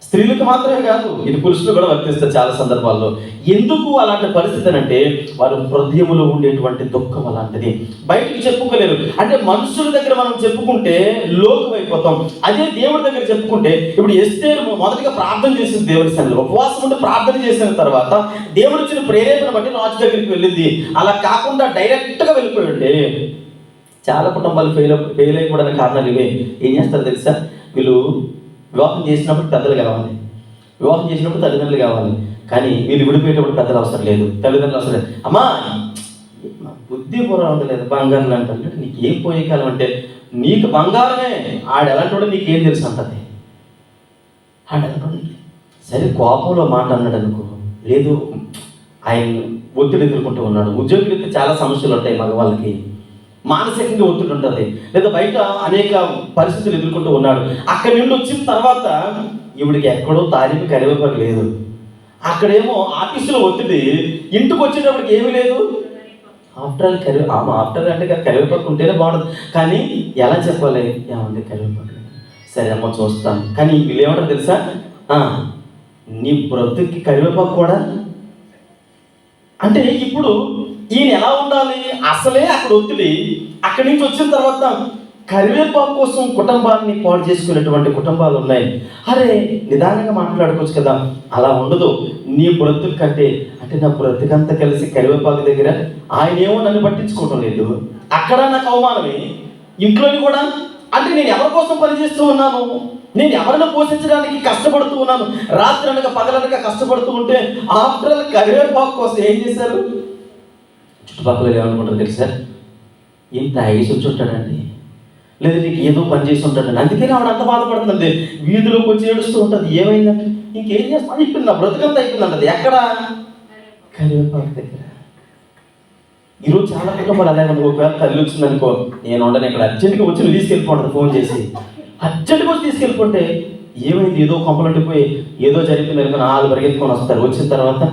[SPEAKER 1] స్త్రీలకు మాత్రమే కాదు, ఇది పురుషులు కూడా వర్తిస్తుంది చాలా సందర్భాల్లో. ఎందుకు అలాంటి పరిస్థితి అంటే, వారి హృదయములో ఉండేటువంటి దుఃఖం అలాంటిది, బయటికి చెప్పుకోలేరు. అంటే మనుషుల దగ్గర మనం చెప్పుకుంటే లోకం అయిపోతాం, అదే దేవుడి దగ్గర చెప్పుకుంటే. ఇప్పుడు ఎస్తేరు మొదటిగా ప్రార్థన చేసింది దేవుడి సన్నిధిలో, ఉపవాసం ఉంటే ప్రార్థన చేసిన తర్వాత దేవుడు ఇచ్చిన ప్రేరేపణ బట్టి రాజు దగ్గరికి వెళ్ళింది. అలా కాకుండా డైరెక్ట్గా వెళ్ళిపోయింటే చాలా కుటుంబాలు ఫెయిల్ అయిపోవడానికి కారణాలు ఇవే. ఏం చేస్తారు తెలుసా, వీళ్ళు వివాహం చేసినప్పుడు పెద్దలు కావాలి, వివాహం చేసినప్పుడు తల్లిదండ్రులు కావాలి, కానీ వీళ్ళు విడిపోయేటప్పుడు పెద్దలు అవసరం లేదు, తల్లిదండ్రులు అవసరం లేదు. అమ్మా బుద్ధి పూర్వం లేదు, బంగారం అంటే నీకు ఏం పోయే కాలం అంటే, నీకు బంగారమే, ఆడు ఎలాంటి నీకేం తెలుసు అంటది. ఆడు ఎలాంటి సరే కోపంలో మాట అన్నాడు అనుకో, లేదు ఆయన ఒత్తిడి ఎదుర్కొంటూ ఉన్నాడు. ఉద్యోగులకి చాలా సమస్యలు ఉంటాయి, మగవాళ్ళకి మానసికంగా ఒత్తిడి ఉంటుంది, లేదా బయట అనేక పరిస్థితులు ఎదుర్కొంటూ ఉన్నాడు. అక్కడి నుండి వచ్చిన తర్వాత ఈవిడికి ఎక్కడో తారీఖు కరివేపాకు లేదు, అక్కడేమో ఆఫీసులో ఒత్తిడి, ఇంటికి వచ్చేటప్పటికి ఏమీ లేదు. ఆఫ్టర్ అంటే కరివేపాకు ఉంటేనే బాగుంటుంది, కానీ ఎలా చెప్పాలి, ఏమండి కరివేపాకు, సరే అమ్మ చూస్తాను. కానీ వీళ్ళు ఏమంటారు తెలుసా, నీ బ్రతుకి కరివేపాకు కూడా. అంటే ఇప్పుడు ఈయన ఎలా ఉండాలి, అసలే అక్కడ ఒత్తిడి, అక్కడి నుంచి వచ్చిన తర్వాత కరివేపాకు కోసం కుటుంబాన్ని పాడు చేసుకునేటువంటి కుటుంబాలు ఉన్నాయి. అరే నిదానంగా మాట్లాడుకోవచ్చు కదా, అలా ఉండదు. నీ బ్రతుకు కంటే, అంటే నా బ్రతుకంతా కలిసి కరివేపాకు దగ్గర ఆయన ఏమో నన్ను పట్టించుకోవటం లేదు, అక్కడ నాకు అవమానమే, ఇంట్లోని కూడా. అంటే నేను ఎవరి కోసం పనిచేస్తూ ఉన్నాను, నేను ఎవరిని పోషించడానికి కష్టపడుతూ ఉన్నాను, రాత్రి అనక పగలనక కష్టపడుతూ ఉంటే ఆఫ్టర్ ఆల్ కరివేపాకు కోసం ఏం చేశారు? చుట్టుపక్కల ఏమనుకుంటారు తెలుసా, ఏం తాగేసి వచ్చి ఉంటాడండి, లేదా నీకు ఏదో పని చేసి ఉంటాడండి, అందుకే ఆవిడ అంత బాధపడుతుంది, వీధిలోకి వచ్చి ఏడుస్తూ ఉంటుంది. ఏమైందంటే ఇంకేం చేస్తాను అయిపోయింది, నా బ్రతుకంతా అయిపోయింది అంటది. ఎక్కడ? కరివేపాకు దగ్గర. ఈరోజు చాలా కుటుంబాలు అదే, ఒకవేళ తల్లి వచ్చింది అనుకో, నేను ఉండను ఇక్కడ, అర్జెంట్గా వచ్చి నువ్వు తీసుకెళ్ళిపోండి, ఫోన్ చేసి అర్జెంట్గా వచ్చి తీసుకెళ్ళిపోతే ఏమైంది, ఏదో కొంపలంటిపోయి ఏదో జరిగింది అనుకో, 4 పరిగెత్తుకొని వస్తారు. వచ్చిన తర్వాత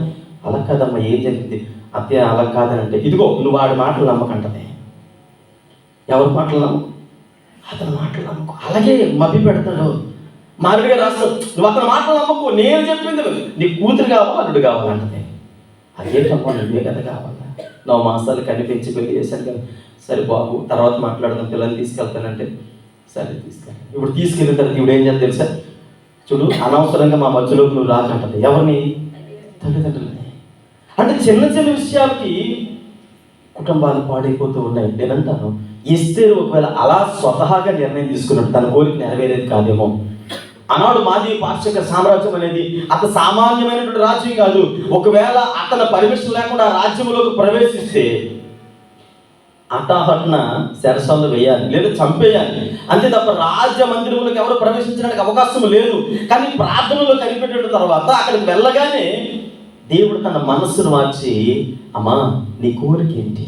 [SPEAKER 1] అలా కాదమ్మా ఏం జరిగింది, అత్య అలా కాదనంటే, ఇదిగో నువ్వు వాడి మాటలు నమ్మకంటది. ఎవరి మాటలు నమ్మకు, అతని మాటలు నమ్మకు. అలాగే మభ్య పెడతాడు, మారుడిగా రాస్తాడు, నువ్వు అతని మాటలు నమ్మకు, నేను చెప్పింది నీ కూతురు కావాలి, అల్లుడు కావాలంటది. అదేంటమ్మా నువ్వే కదా కావాలా, 9 మాసాలు కనిపించి పెళ్లి చేశాను కదా, సరే బాబు తర్వాత మాట్లాడదాం, పిల్లల్ని తీసుకెళ్తానంటే సరే తీసుకెళ్ళి. ఇప్పుడు తీసుకెళ్ళిన తర్వాత ఇప్పుడు ఏం చేయాలి తెలుసా, చూడు అనవసరంగా మా మధ్యలోకి నువ్వు రాకంటది. ఎవరిని? తల్లిదండ్రులని. అంటే చిన్న చిన్న విషయాలకి కుటుంబాలు పాడైపోతూ ఉన్నాయి. నేనంటాను, ఎస్తేరు ఒకవేళ అలా స్వతహాగా నిర్ణయం తీసుకున్నట్టు తన కోరిక నెరవేరేది కాదేమో. ఆనాడు మాది పార్శ్విక సామ్రాజ్యం అనేది అంత సామాన్యమైనటువంటి రాజ్యం కాదు. ఒకవేళ అతని పర్మిషన్ లేకుండా రాజ్యంలోకి ప్రవేశిస్తే అటాహట్న శరసాలు వేయాలి, లేదా చంపేయాలి, అంతే తప్ప రాజ్య మందిరంలోకి ఎవరు ప్రవేశించడానికి అవకాశం లేదు. కానీ ప్రార్థనలో కనిపెట్టిన తర్వాత అక్కడికి వెళ్ళగానే దేవుడు తన మనస్సును మార్చి, అమ్మా నీ కోరిక ఏంటి,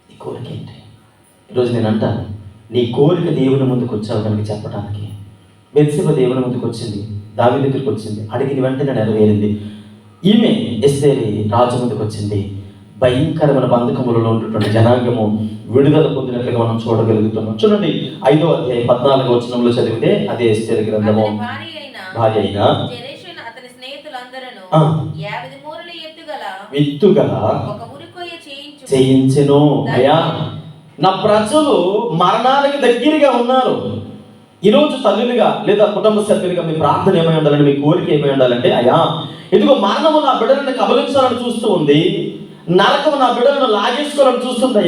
[SPEAKER 1] నీ కోరిక ఏంటి? ఈరోజు నేను అంటాను, నీ కోరిక దేవుని ముందుకు వచ్చావు కనుక చెప్పడానికి. బెత్షెబ దేవుని ముందుకు వచ్చింది, దావీదు దగ్గరికి వచ్చింది, అడిగిన వెంటనే నెరవేరింది. ఈమె ఎస్తేరు రాజు ముందుకు వచ్చింది. భయంకరమైన బంధకములలో ఉన్నటువంటి జనాంగము విడుదల పొందినట్లుగా మనం చూడగలుగుతున్నాం. చూడండి 5వ అధ్యాయం 14వ వచనంలో చదివితే అదే ఎస్తేరు గ్రంథము. భార్య అయిన ఎత్తుగల చేయించెను. అయ్యా నా ప్రజలు మరణానికి దగ్గరగా ఉన్నారు. ఈరోజు తల్లులుగా లేదా కుటుంబ సభ్యులుగా మీ ప్రార్థన ఏమై ఉండాలంటే, మీ కోరిక ఏమై ఉండాలంటే, అయ్యా ఇదిగో మరణము నా బిడ్డలను కబలించాలని చూస్తూ ఉంది, నరకము నా బిడ్డలను లాగేసుకోవాలని చూస్తుంది.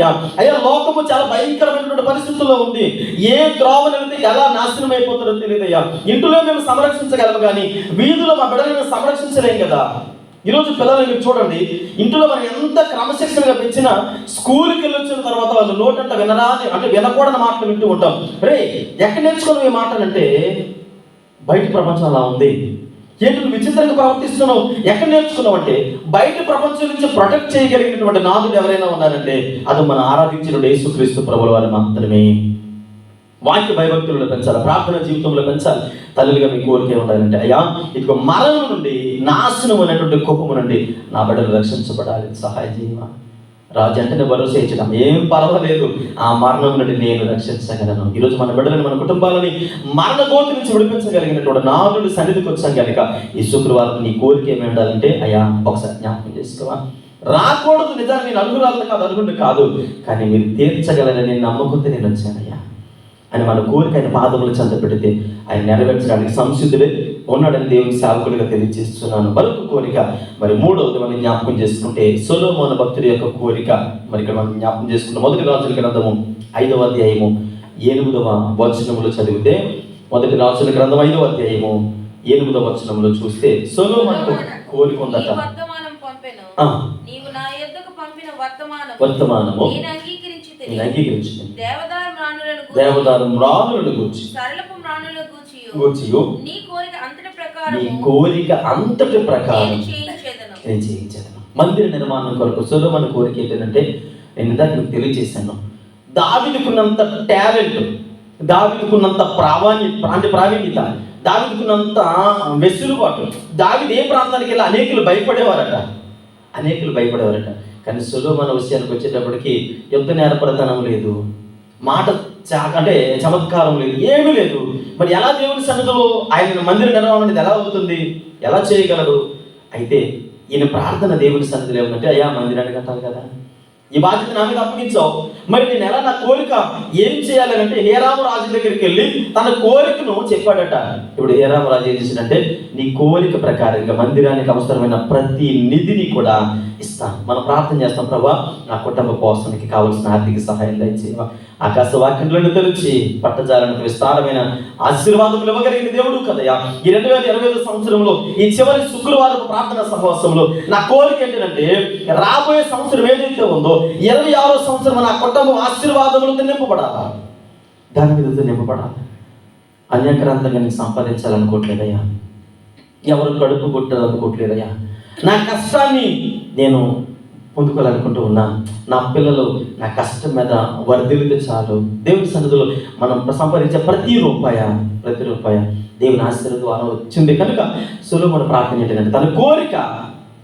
[SPEAKER 1] అయ్యా లోకము చాలా భయంకరమైనటువంటి పరిస్థితుల్లో ఉంది, ఏ త్రోవను వెళ్తే ఎలా నాశనం అయిపోతుందో తెలియదు అయ్యా. ఇంట్లో మేము సంరక్షించగలము కానీ వీధిలో మా బిడ్డలను సంరక్షించలేం కదా. ఈరోజు పిల్లలు మీరు చూడండి, ఇంట్లో మనం ఎంత క్రమశిక్షణగా పెంచినా స్కూల్కి వెళ్ళి వచ్చిన తర్వాత వాళ్ళు నోటంట వినరాని, అంటే వినకూడని మాటలు వింటూ ఉంటాం. రే ఎక్కడ నేర్చుకున్నావు ఈ మాటలు అంటే, బయట ప్రపంచం అలా ఉంది, ఏంటి నువ్వు విచిత్రంగా ప్రవర్తిస్తున్నావు, ఎక్కడ నేర్చుకున్నావు అంటే, బయట ప్రపంచం నుంచి ప్రొటెక్ట్ చేయగలిగినటువంటి నాదుడు ఎవరైనా ఉన్నారంటే అది మన ఆరాధించిన యేసుక్రీస్తు ప్రభుల వారు మాత్రమే. వాక్య భయభక్తులను పెంచాలి, ప్రార్థన జీవితంలో పెంచాలి. తల్లిగా మీ కోరిక ఉండాలంటే, అయ్యా ఇదిగో మరణం నుండి, నాశనం అనేటువంటి కోపము నుండి నా బిడ్డలు రక్షించబడాలి, సహాయం చేయమా. రాజు అంటేనే భరోసా ఇచ్చడం, ఏం పర్వాలేదు, ఆ మరణం నుండి నేను రక్షించగలను. ఈరోజు మన బిడ్డలను, మన కుటుంబాలని మరణ గోతి నుంచి విడిపించగలిగినటువంటి నాదుడి సన్నిధికి వచ్చాం కనుక ఈ శుక్రవారం నీ కోరిక ఏమి ఉండాలంటే, అయ్యా ఒకసారి జ్ఞాపకం చేసుకోవా. రాకూడదు నిజాన్ని, నేను అనుగురాలను కాదు, అనుకుంటే కాదు, కానీ మీరు తీర్చగలని నేను నమ్మకంతో నేను వచ్చానయ్యా అని మన కోరిక ఆయన పాదములు చెంత పెడితే ఆయన నెరవేర్చడానికి సంసిద్ధుడే ఉన్నాడని దేవుని సేవకులుగా తెలియజేస్తున్నాను. మరొక కోరిక, మరి 3వది మనం జ్ఞాపకం చేసుకుంటే సొలొమోను భక్తుడి యొక్క కోరిక. మరి ఇక్కడ మనం జ్ఞాపకం చేసుకున్న 1 రాజుల గ్రంథము 5వ అధ్యాయము 8వ వచనములో చదివితే, 1 రాజుల గ్రంథం 5వ అధ్యాయము 8వ వచనంలో చూస్తే సొలొమోను కోరిక ఉందట. వర్తమానము నేను అంగీకరించింది, దేవదారు మ్రాణులను గూర్చి నీ కోరిక అంతటి ప్రకారం నేను చేయించదను. మందిర నిర్మాణం కొరకు సొలొమోను కోరిక ఏంటంటే, నేను ఇందాక మీకు తెలియజేశాను, దావీదుకున్నంత టాలెంట్, దావీదుకున్నంత ప్రావీణ్యత, దావీదుకున్నంత వెసులుబాటు, దావీదు ఏ ప్రాంతానికి వెళ్ళి అనేకులు భయపడేవారట. కానీ సొలొమోను విషయానికి వచ్చేటప్పటికి యుద్ధ నేర్పరితనం లేదు, మాట అంటే చమత్కారం లేదు, ఏమీ లేదు. మరి ఎలా దేవుని సన్నిధిలో ఆయన మందిర నిర్మాణం అనేది ఎలా అవుతుంది, ఎలా చేయగలడు? అయితే ఈయన ప్రార్థన దేవుని సన్నిధిలో ఏమంటే, అయ్యా మందిరాన్ని కట్టాలి కదా, ఈ బాధ్యత నా మీద అప్పగించావు, మరి నేను ఎలా, నా కోరిక ఏం చేయాలి అంటే హేరాము రాజు దగ్గరికి వెళ్ళి తన కోరికను చెప్పాడట. ఇప్పుడు హేరాము రాజు ఏం చేశాడంటే, నీ కోరిక ప్రకారంగా మందిరానికి అవసరమైన ప్రతి నిధిని కూడా ఇస్తాను. మనం ప్రార్థన చేస్తాం, ప్రభా నా కుటుంబ పోషణకి కావలసిన ఆర్థిక సహాయం దయచేయవా, ఆకాశ వాక్యంలో తెరిచి పట్టజాలకు విస్తారమైన ఆశీర్వాదములు ఇవ్వగలిగిన దేవుడు కదయా. ఈ 2025 సంవత్సరంలో ఈ చివరి శుక్రవారం ప్రార్థన సహవాసంలో నా కోరిక ఏంటంటే, రాబోయే సంవత్సరం ఏదైతే ఉందో 26వ సంవత్సరం నా కుటుంబం ఆశీర్వాదములతో నింపబడాలా, దాని మీద నింపబడాలి. అన్యక్రాంతంగా నేను సంపాదించాలనుకోవట్లేదయ్యా, ఎవరు కడుపు కొట్టాలనుకోవట్లేదయ్యా, నా కష్టాన్ని నేను పొందుకోవాలనుకుంటూ ఉన్నా, నా పిల్లలు నా కష్టం మీద వర్ధిల్లితే చాలు. దేవుని సన్నిధిలో మనం సంపాదించే ప్రతి రూపాయ దేవుని ఆశీర్వాదం ద్వారా వచ్చింది కనుక సొలొమోను ప్రార్థన ఏంటంటే, తన కోరిక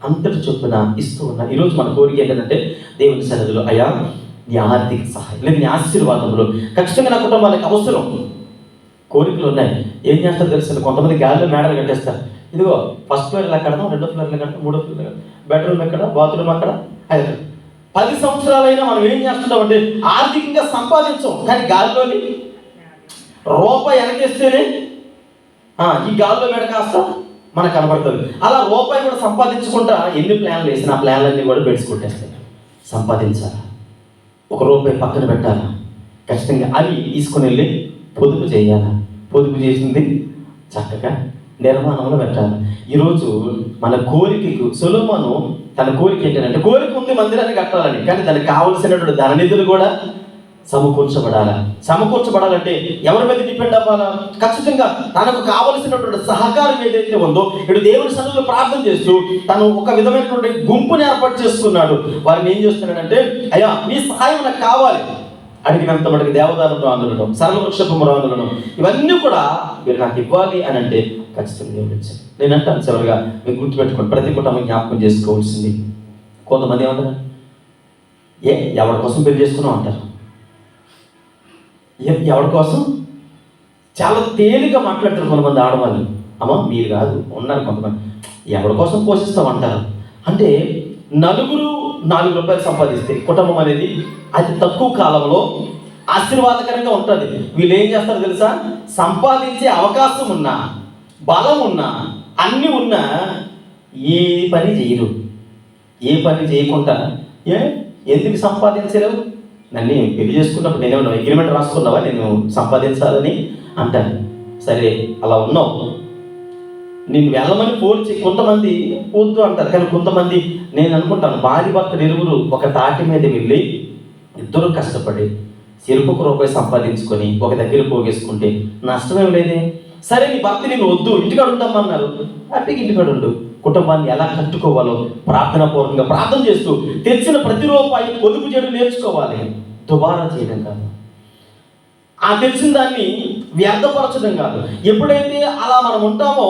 [SPEAKER 1] అంతటి చొప్పున ఇస్తూ ఉన్నా. ఈరోజు మన కోరిక ఏంటంటే, దేవుని సన్నిధిలో అయ్యా నీ ఆర్థిక సహాయం లేదా నీ ఆశీర్వాదంలో ఖచ్చితంగా నా కుటుంబానికి అవసరం. కోరికలు ఉన్నాయి, ఏం చేస్తారో తెలుసు, కొంతమంది గాలిలో మేడలు కట్టేస్తారు. ఇదిగో ఫస్ట్ ఫ్లోర్ ఇలా కడదాం, 2వ ఫ్లోర్ ఇలా కడతాం, 3వ ఫ్లోర్ ఇలా, బెడ్రూమ్ ఎక్కడ, బాత్రూమ్ అక్కడ, 10 సంవత్సరాలైనా మనం ఏం చేస్తున్నాం అంటే ఆర్థికంగా సంపాదించాం, కానీ గాలిలోని రూపాయి వెనకేస్తేనే ఈ గాలిలో మేడ కాస్త మనకు కనబడుతుంది. అలా రూపాయి కూడా సంపాదించుకుంటా ఎన్ని ప్లాన్లు వేసిన ఆ ప్లాన్లన్నీ కూడా పెట్టుకుంటేస్తాయి. సంపాదించాలా, ఒక రూపాయి పక్కన పెట్టాలా, ఖచ్చితంగా అవి తీసుకుని వెళ్ళి పొదుపు చేయాలా, పొదుపు చేసింది చక్కగా నిర్మాణంలో పెట్టాలి. ఈరోజు మన కోరికకు సొలొమోను తన కోరిక ఏంటంటే, కోరిక ఉంది మందిరాన్ని కట్టాలని, కానీ దానికి కావలసినటువంటి ధననిధులు కూడా సమకూర్చబడాలంటే ఎవరి మీద డిపెండ్ అవ్వాలా? ఖచ్చితంగా తనకు కావలసినటువంటి సహకారం ఏదైతే ఉందో, ఇప్పుడు దేవుని సన్నిధిలో ప్రార్థన చేస్తూ తను ఒక విధమైనటువంటి గుంపుని ఏర్పాటు చేసుకున్నాడు. వారిని ఏం చేస్తున్నాడంటే, అయ్యా మీ సహాయం నాకు కావాలి, అడిగినంత మటుకు దేవదారులు రానులను, సరళ వృక్షపు రానులను, ఇవన్నీ కూడా మీరు నాకు ఇవ్వాలి అని అంటే ఖచ్చితంగా దేవుడు ఇచ్చారు. నేను అంటాను చివరిగా మీరు గుర్తుపెట్టుకోండి, ప్రతి కుటుంబం జ్ఞాపకం చేసుకోవాల్సింది. కొంతమంది ఏమంటారు, ఎవరి కోసం పెళ్లి చేసుకున్నాం అంటారు. ఎవరి కోసం చాలా తేలిగా మాట్లాడతారు కొంతమంది ఆడవాళ్ళు. అమ్మ మీరు కాదు, ఉన్నారు కొంతమంది, ఎవరి కోసం పోషిస్తామంటారు. అంటే నలుగురు 4 రూపాయలు సంపాదిస్తే కుటుంబం అనేది అతి తక్కువ కాలంలో ఆశీర్వాదకరంగా ఉంటుంది. వీళ్ళు ఏం చేస్తారు తెలుసా, సంపాదించే అవకాశం ఉన్నా, బలం ఉన్నా, అన్నీ ఉన్నా ఏ పని చేయరు. ఏ పని చేయకుండా ఎందుకు సంపాదించలేవు? నన్ను పెళ్లి చేసుకున్నప్పుడు నేనేమన్నా అగ్రిమెంట్ రాసుకున్నావా నేను సంపాదించాలని అంటాను. సరే అలా ఉన్నావు, నేను వెళ్ళమని పోల్చి కొంతమంది వద్దు అంటారు. కానీ కొంతమంది నేను అనుకుంటాను, భార్య భర్తలు ఇరువురు ఒక తాటి మీద వెళ్ళి ఇద్దరు కష్టపడి చెరుపుకు రూపాయి సంపాదించుకొని ఒక దగ్గర పోగేసుకుంటే నష్టమేం లేదే. సరే నీ భర్త నేను వద్దు ఇంటికాడ ఉంటామన్నారు, హ్యాపీగా ఇంటికాడ ఉండు. కుటుంబాన్ని ఎలా కట్టుకోవాలో ప్రార్థనాపూర్వకంగా ప్రార్థన చేస్తూ తెచ్చిన ప్రతి రూపాయి పొదుపు చేయడం నేర్చుకోవాలి. దుబారా చేయడం కాదు, ఆ తెచ్చిన దాన్ని వ్యర్థపరచడం కాదు. ఎప్పుడైతే అలా మనం ఉంటామో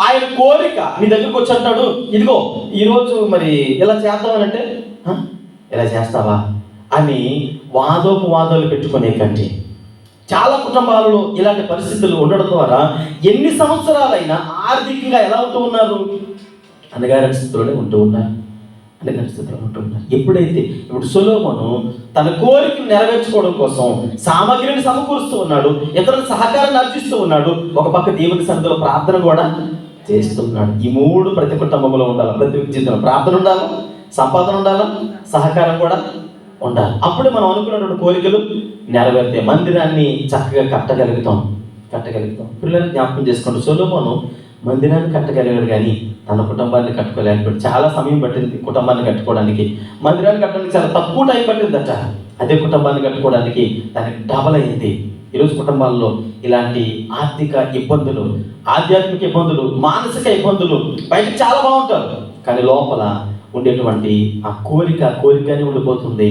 [SPEAKER 1] ఆయన కోరిక మీ దగ్గరకు వచ్చి అంటాడు, ఇదిగో ఈరోజు మరి ఇలా చేద్దామనంటే ఇలా చేస్తావా అని వాదోపవాదాలు పెట్టుకునే కంటే చాలా కుటుంబాలలో ఇలాంటి పరిస్థితులు ఉండడం ద్వారా ఎన్ని సంవత్సరాలైనా ఆర్థికంగా ఎలా ఉంటూ ఉన్నారు, అనగారి స్థితిలోనే ఉంటూ ఉన్నారు. ఎప్పుడైతే ఇప్పుడు సొలొమోను తన కోరికను నెరవేర్చుకోవడం కోసం సామగ్రిని సమకూరుస్తూ ఉన్నాడు, ఇతరుల సహకారాన్ని అర్జిస్తూ ఉన్నాడు, ఒక పక్క దేవుని సన్నిధిలో ప్రార్థన కూడా చేస్తున్నాడు. ఈ 3 ప్రతి కుటుంబంలో ఉండాలి. ప్రతి వ్యక్తి జీవితంలో ప్రార్థన ఉండాలి, సంపాదన ఉండాలి, సహకారం కూడా ఉండాలి. అప్పుడే మనం అనుకున్నటువంటి కోరికలు నెరవేరితే మందిరాన్ని చక్కగా కట్టగలుగుతాం. పిల్లల్ని జ్ఞాపకం చేసుకోండి, సొలొమోను మందిరాన్ని కట్టగలిగాడు కానీ తన కుటుంబాన్ని కట్టుకోలేకపోయాడు. చాలా సమయం పట్టింది కుటుంబాన్ని కట్టుకోవడానికి. మందిరాన్ని కట్టడానికి చాలా తక్కువ టైం పట్టిందట. అదే కుటుంబాన్ని కట్టుకోవడానికి దానికి డబల్ అయింది. ఈరోజు కుటుంబాల్లో ఇలాంటి ఆర్థిక ఇబ్బందులు, ఆధ్యాత్మిక ఇబ్బందులు, మానసిక ఇబ్బందులు, బయటకు చాలా బాగుంటారు కానీ లోపల ఉండేటువంటి ఆ కోరికనే ఉండిపోతుంది.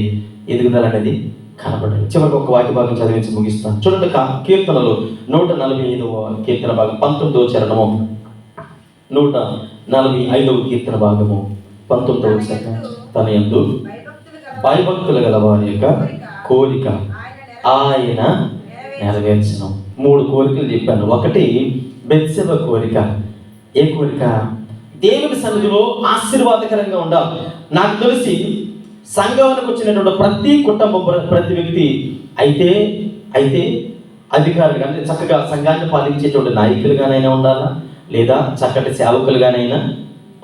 [SPEAKER 1] ఎదుగుదల అనేది కనబడదు. చివరికి ఒక వాక్య భాగం చదివించి ముగిస్తాను. చూడండి, కీర్తనలు 145వ కీర్తన భాగం 19వ చరణము, 145వ కీర్తన భాగము 19వ చరణం. తన యందు భయభక్తులు గల వారి యొక్క కోరిక ఆయన నెరవేర్చను. 3 కోరికలు చెప్పాను. ఒకటి బెత్షెబ కోరిక. ఏ కోరిక? దేవుని సన్నిధిలో ఆశీర్వాదకరంగా ఉండాలి. నాకు తెలిసి సంఘానికి వచ్చినటువంటి ప్రతి కుటుంబం, ప్రతి వ్యక్తి అయితే అధికారులుగా, అంటే చక్కగా సంఘాన్ని పాలించేటువంటి నాయకులుగానైనా ఉండాలా, లేదా చక్కటి సేవకులుగానైనా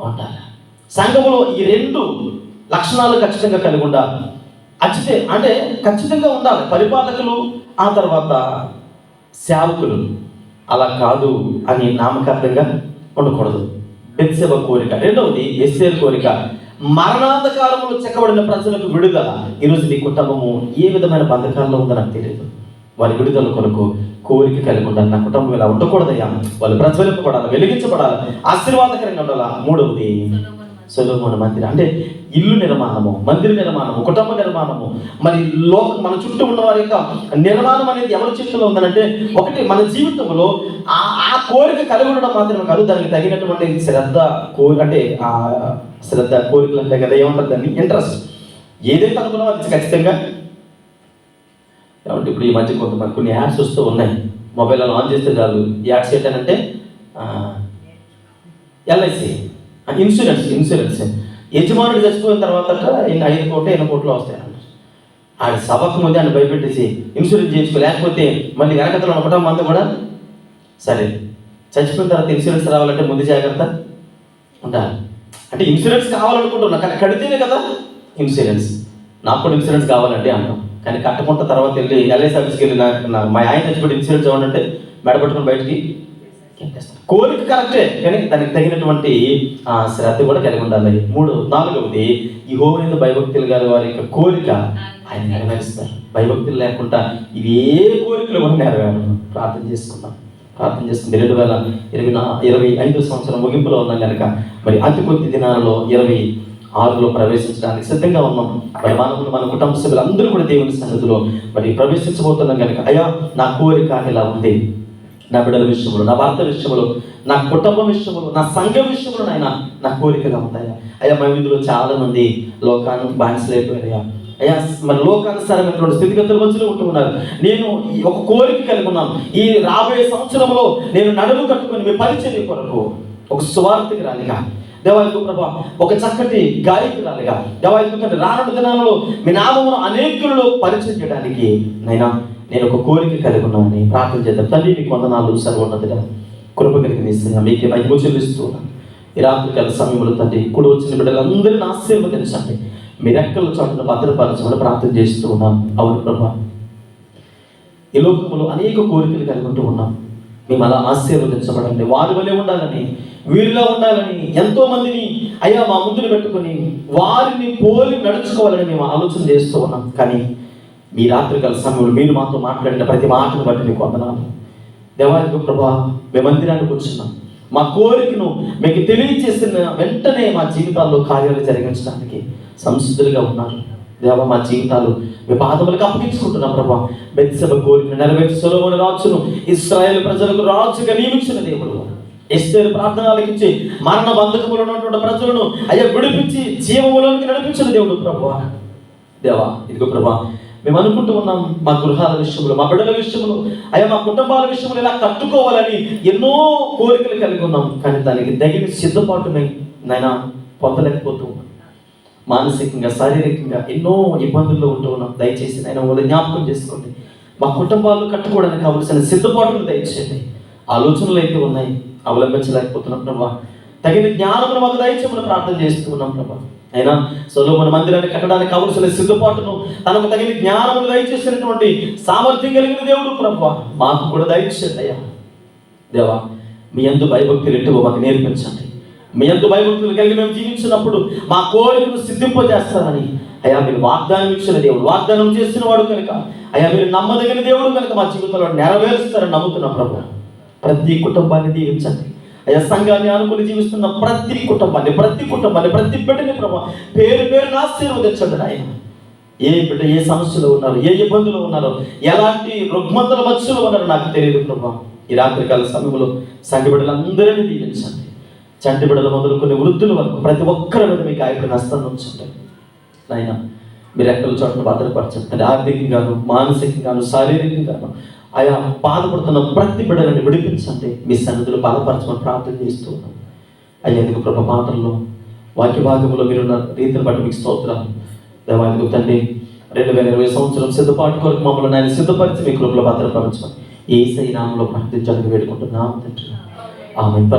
[SPEAKER 1] ఉండాలా. సంఘంలో ఈ 2 లక్షణాలు ఖచ్చితంగా కలిగి ఉండాలి. అంటే ఖచ్చితంగా ఉండాలి. పరిపాలకులు, ఆ తర్వాత సేవకులు. అలా కాదు అని నామకార్థంగా ఉండకూడదు. బెత్షెబ కోరిక. రెండవది ఎస్తేరు కోరిక. మరణాంధకారంలో చెక్కబడిన ప్రజలకు విడుదల. ఈరోజు నీ కుటుంబము ఏ విధమైన బంధకాల్లో ఉందో నాకు తెలియదు. వారి విడుదల కొరకు కోరిక కలిగి ఉండాలి. నా కుటుంబం ఇలా ఉండకూడదయ్యా, వాళ్ళు ప్రజ్వలింపబడాలి, వెలిగించబడాలి, ఆశీర్వాదకరంగా ఉండాలి. మూడవది సొలొమోను మందిరం. అంటే ఇల్లు నిర్మాణము, మందిర నిర్మాణము, కుటుంబ నిర్మాణము. మరి మన చుట్టూ ఉన్న వారి యొక్క నిర్మాణం అనేది ఎవరి చేతుల్లో ఉందనంటే, ఒకటి మన జీవితంలో ఆ కోరిక కలిగి ఉండడం మాత్రమే కాదు, దానికి తగినటువంటి శ్రద్ధ, అంటే ఆ శ్రద్ధ, కోరికలు అంటే కదా ఏమంటారు దాన్ని, ఇంట్రెస్ట్. ఏదైతే అనుకున్నామో అది ఖచ్చితంగా. కాబట్టి ఇప్పుడు ఈ మధ్య కొంతమంది కొన్ని యాడ్స్ వస్తూ ఉన్నాయి. మొబైల్లో ఆన్ చేస్తే చాలు యాడ్స్ ఏంటంటే LIC, ఇన్సూరెన్స్. యజమానుడు చచ్చిపోయిన తర్వాత 5 కోట్లు 8 కోట్లు వస్తాయంట. ఆడ సభకు ముందే ఆయన భయపెట్టేసి ఇన్సూరెన్స్ చేయించుకో, లేకపోతే మళ్ళీ వెనకతలో ఒకటం మంది కూడా సరే చచ్చిపోయిన తర్వాత ఇన్సూరెన్స్ రావాలంటే ముందు జాగ్రత్త ఉండాలి. అంటే ఇన్సూరెన్స్ కావాలనుకుంటున్నా, కానీ కడితేనే కదా ఇన్సూరెన్స్. నాకు కూడా ఇన్సూరెన్స్ కావాలంటే అంటాం, కానీ కట్టకుండా తర్వాత వెళ్ళి LIC ఆఫీస్కి వెళ్ళి మా ఆయన చచ్చిపోయి ఇన్సూరెన్స్ అవ్వాలంటే మెడపట్టుకుని బయటికి కోరిక కరెక్టే, కానీ దానికి తగినటువంటి శ్రద్ధ కూడా కలిగి ఉండాలి. 4వది యెహోవా యందు భయభక్తులు గల వారి యొక్క కోరిక ఆయన నెరవేరుస్తారు. భయభక్తులు లేకుండా ఇవి ఏ కోరికలు కూడా నెరవేరు. ప్రార్థన చేసుకుంది 2025 సంవత్సరం ముగింపులో ఉన్నాం కనుక మరి అతి కొద్ది దినాలలో 26లో ప్రవేశించడానికి సిద్ధంగా ఉన్నాం. మరి మన కుటుంబ సభ్యులు అందరూ కూడా దేవుని సన్నిధిలో మరి ప్రవేశించబోతున్నాం కనుక, అయ్యా నా కోరిక ఇలా ఉంది, నా బిడ్డల విషయంలో, నా భర్త విషయంలో, నా కుటుంబం విషయంలో, నా సంఘం విషయంలో నా కోరికగా ఉంటాయా. అయ్యా మా వీధిలో చాలా మంది లోకాన్ని బానిసలైపోయాయా. అయ్యా మరి లోకానుసారమైనటువంటి స్థితిగతుల మధ్యలో ఉంటున్నారు. నేను ఒక కోరిక కలిగి ఉన్నాను, ఈ రాబోయే సంవత్సరంలో నేను నడుము కట్టుకుని మీ పరిచర్య కొరకు ఒక సువార్తికురాలిగా, దేవాలయ ప్రభా ఒక చక్కటి గాయకురాలిగా, దేవాలయ రానున్న దినాలలో మీ నామమును అనేకులలో పరిచయం చేయడానికి నేను ఒక కోరిక కలిగి ఉన్నానని ప్రార్థన చేద్దాం. తండ్రి మీకు వందనాలు, సర్వోన్నతుడా కృప కలిగిన మీకే మహిమ చెల్లిస్తూ ఉన్నాను. ఈ రాత్రికాల సమయంలో తండ్రి కూడా వచ్చిన బిడ్డలందరినీ ఆశీర్వదించండి, మీ రెక్కల చోటును భద్రపరచమని ప్రార్థన చేస్తూ ఉన్నాం. అవును ప్రభా, ఈ లోకంలో అనేక కోరికలు కలిగి ఉంటూ ఉన్నాం. మేము అలా ఆశీర్వదించబడండి, వారి వలె ఉండాలని, వీరిలో ఉండాలని, ఎంతో మందిని అయ్యా మా ముందును పెట్టుకుని వారిని పోలి నడుచుకోవాలని మేము ఆలోచన చేస్తూ ఉన్నాం. కానీ మీ రాత్రికాల సమయంలో మీరు మాతో మాట్లాడిన ప్రతి మాటను బట్టి మీకు వందనాలు. దేవాలయ ప్రభా మేము మందిరానికి వచ్చినాం, మా కోరికను మీకు తెలియజేసిన వెంటనే మా జీవితాల్లో కార్యాలు జరిగించడానికి సంసిద్ధులుగా ఉన్నారు. దేవా మా జీవితాలు మీ పాదములకు అప్పగించుకుంటున్నాం ప్రభా. బెత్షెబ కోరికను నెరవేర్చి సొలొమోను రాజును ఇశ్రాయేలు ప్రజలకు రాజుగా నియమించిన దేవుడు, ఎస్తేరు ప్రార్థన ఆలకించి మరణ బంధకములో ఉన్నటువంటి ప్రజలను అయ్యా విడిపించి జీవములోనికి నడిపించిన దేవుడు ప్రభా. దేవా ఇదిగో ప్రభా, మేము అనుకుంటూ ఉన్నాం మా గృహాల విషయంలో, మా బిడ్డల విషయంలో, అయ్యా మా కుటుంబాల విషయంలో ఇలా కట్టుకోవాలని ఎన్నో కోరికలు కలిగి ఉన్నాం. కానీ దానికి తగిన సిద్ధపాటుని పొందలేకపోతూ ఉన్నాం. మానసికంగా, శారీరకంగా ఎన్నో ఇబ్బందుల్లో ఉంటూ ఉన్నాం. దయచేసి వాళ్ళు జ్ఞాపకం చేసుకోండి. మా కుటుంబాలు కట్టుకోవడానికి కావలసిన సిద్ధపాటును దయచేయండి. ఆలోచనలు అయితే ఉన్నాయి, అవలంబించలేకపోతున్నాం ప్రభా. తగిన జ్ఞానమును మాకు దయచేయమని ప్రార్థన చేస్తూ ఉన్నాం ప్రభా. అయినా సొలొమోను మందిరాన్ని కట్టడానికి కావలసిన సిద్ధపాటును, తనకు తగిన జ్ఞానమును దయచేసినటువంటి సామర్థ్యం కలిగిన దేవుడు ప్రభా మాకు కూడా దయచేయండి. అయ్యా దేవా, మీ యందు భయభక్తులు ఎట్టుకో మాకు నేర్పించండి. మీ యందు భయభక్తులు కలిగి మేము జీవించినప్పుడు మా కోరికను సిద్ధింపజేస్తారని అయ్యా మీరు వాగ్దానం ఇచ్చిన దేవుడు, వాగ్దానం చేసిన వాడు కనుక, అయ్యా మీరు నమ్మదగిన దేవుడు కనుక మా జీవితంలో నెరవేరుస్తారని నమ్ముతున్నాం ప్రభు. ప్రతి కుటుంబాన్ని దీవించండి, అయ్యా సంఘాన్ని అనుకుని జీవిస్తున్న ప్రతి కుటుంబాన్ని ప్రతి బిడ్డని ప్రభా పేరు పేరున ఆశీర్వదించండి నాయన. ఏ బిడ్డ ఏ సమస్యలో ఉన్నారు, ఏ ఇబ్బందులు ఉన్నారో, ఎలాంటి రుగ్మతల మధ్యలో ఉన్నారో నాకు తెలియదు ప్రభా. ఈ రాత్రికాల సమయంలో సంఘ బిడ్డలందరినీ దీవించండి. చంటి బిడ్డలు మొదలుకొని వృద్ధుల వరకు ప్రతి ఒక్కరి మీద మీకు ఆయపడిన హస్తాన్ని ఉంచండి నాయన. మీరు ఎక్కల చోట్ల భద్రపరచండి. ఆర్థికంగాను, మానసికంగాను, శారీరకంగాను ఆయా బాధపడుతున్న ప్రతి బిడ్డలను విడిపించండి. మీ సన్నిధిలో బాధపరచమని ప్రార్థన చేస్తూ ఉన్నాం. అయ్యేందుకు ప్రభా పాత్రలో వాక్య భాగంలో మీరున్న రీతిని బట్టి మీకు స్తోత్రాలు. దేవానికి తండ్రి 2020 సంవత్సరం సిద్ధపాటు కొరకు మమ్మల్ని ఆయన సిద్ధపరిచి మీ కృపలో భద్రపరచమని యేసయ్య నామములో ప్రార్థించడానికి వేడుకుంటున్నాం తండ్రి. ఆమేన్.